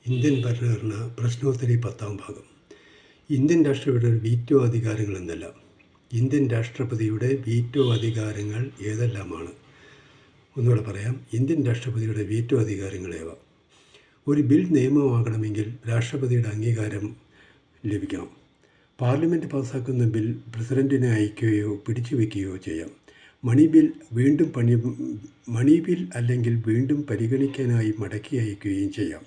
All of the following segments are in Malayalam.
ഇന്ത്യൻ ഭരണഘടന പ്രശ്നോത്തരി 10-ാം ഭാഗം. ഇന്ത്യൻ രാഷ്ട്രപതിയുടെ വീറ്റോ അധികാരങ്ങൾ എന്തെല്ലാം? ഇന്ത്യൻ രാഷ്ട്രപതിയുടെ വീറ്റോ അധികാരങ്ങൾ ഏതെല്ലാമാണ്? ഒന്നുകൂടെ പറയാം. ഇന്ത്യൻ രാഷ്ട്രപതിയുടെ വീറ്റോ അധികാരങ്ങൾ ഏവ? ഒരു ബിൽ നിയമമാകണമെങ്കിൽ രാഷ്ട്രപതിയുടെ അംഗീകാരം ലഭിക്കണം. പാർലമെൻറ്റ് പാസ്സാക്കുന്ന ബിൽ പ്രസിഡൻറ്റിനെ അയക്കുകയോ പിടിച്ചുവെക്കുകയോ ചെയ്യാം. മണി ബിൽ അല്ലെങ്കിൽ വീണ്ടും പരിഗണിക്കാനായി മടക്കി അയക്കുകയും ചെയ്യാം.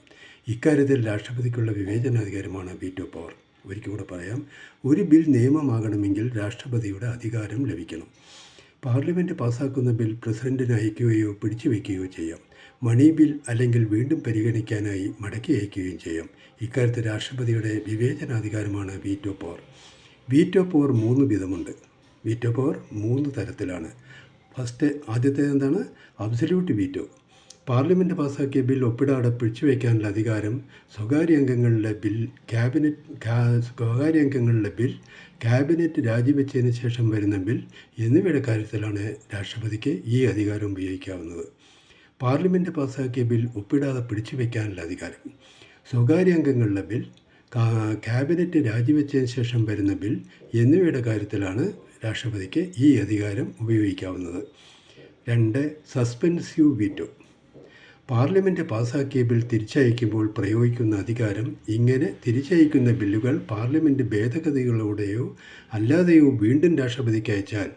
ഇക്കാര്യത്തിൽ രാഷ്ട്രപതിക്കുള്ള വിവേചനാധികാരമാണ് വീറ്റോ പവർ. ഒരിക്കൽ കൂടെ പറയാം. ഒരു ബിൽ നിയമമാകണമെങ്കിൽ രാഷ്ട്രപതിയുടെ അധികാരം ലഭിക്കണം. പാർലമെൻറ്റ് പാസ്സാക്കുന്ന ബിൽ പ്രസിഡൻറ്റിന് അയക്കുകയോ പിടിച്ചുവെക്കുകയോ ചെയ്യാം. മണി ബിൽ അല്ലെങ്കിൽ വീണ്ടും പരിഗണിക്കാനായി മടക്കി അയക്കുകയും ചെയ്യാം. ഇക്കാര്യത്തിൽ രാഷ്ട്രപതിയുടെ വിവേചനാധികാരമാണ് വീറ്റോ പവർ. വീറ്റോ പവർ 3 വിധമുണ്ട്. വീറ്റോ പവർ 3 തരത്തിലാണ്. ആദ്യത്തേത് എന്താണ്? Absolute veto. പാർലമെൻറ്റ് പാസ്സാക്കിയ ബിൽ ഒപ്പിടാതെ പിടിച്ചുവയ്ക്കാനുള്ള അധികാരം സ്വകാര്യ അംഗങ്ങളുടെ ബിൽ, ക്യാബിനറ്റ് രാജിവെച്ചതിന് ശേഷം വരുന്ന ബിൽ എന്നിവയുടെ കാര്യത്തിലാണ് രാഷ്ട്രപതിക്ക് ഈ അധികാരം ഉപയോഗിക്കാവുന്നത്. പാർലമെൻറ്റ് പാസ്സാക്കിയ ബിൽ ഒപ്പിടാതെ പിടിച്ചുവയ്ക്കാനുള്ള അധികാരം, സ്വകാര്യ അംഗങ്ങളുടെ ബിൽ, ക്യാബിനറ്റ് രാജിവെച്ചതിന് ശേഷം വരുന്ന ബിൽ എന്നിവയുടെ കാര്യത്തിലാണ് രാഷ്ട്രപതിക്ക് ഈ അധികാരം ഉപയോഗിക്കാവുന്നത്. 2. Suspensive veto. പാർലമെൻറ്റ് പാസ്സാക്കിയ ബിൽ തിരിച്ചയക്കുമ്പോൾ പ്രയോഗിക്കുന്ന അധികാരം. ഇങ്ങനെ തിരിച്ചയക്കുന്ന ബില്ലുകൾ പാർലമെൻറ്റ് ഭേദഗതികളോടെയോ അല്ലാതെയോ വീണ്ടും രാഷ്ട്രപതിക്ക് അയച്ചാൽ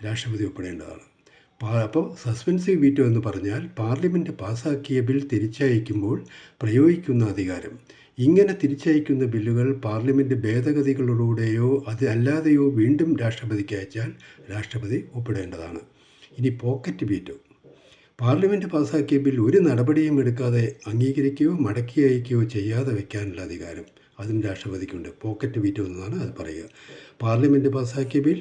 രാഷ്ട്രപതി ഒപ്പിടേണ്ടതാണ്. അപ്പോൾ സസ്പെൻസീവ് വീറ്റോ എന്ന് പറഞ്ഞാൽ പാർലമെൻറ്റ് പാസ്സാക്കിയ ബിൽ തിരിച്ചയക്കുമ്പോൾ പ്രയോഗിക്കുന്ന അധികാരം. ഇങ്ങനെ തിരിച്ചയക്കുന്ന ബില്ലുകൾ പാർലമെൻറ്റ് ഭേദഗതികളോടെയോ അല്ലാതെയോ വീണ്ടും രാഷ്ട്രപതിക്ക് അയച്ചാൽ രാഷ്ട്രപതി ഒപ്പിടേണ്ടതാണ്. ഇനി പോക്കറ്റ് വീറ്റോ. പാർലമെൻറ്റ് പാസ്സാക്കിയ ബിൽ ഒരു നടപടിയും എടുക്കാതെ അംഗീകരിക്കുകയോ മടക്കി അയക്കുകയോ ചെയ്യാതെ വയ്ക്കാനുള്ള അധികാരം അതും രാഷ്ട്രപതിക്കുണ്ട്. പോക്കറ്റ് വീറ്റോ എന്നാണ് അത് പറയുക. പാർലമെൻറ്റ് പാസ്സാക്കിയ ബിൽ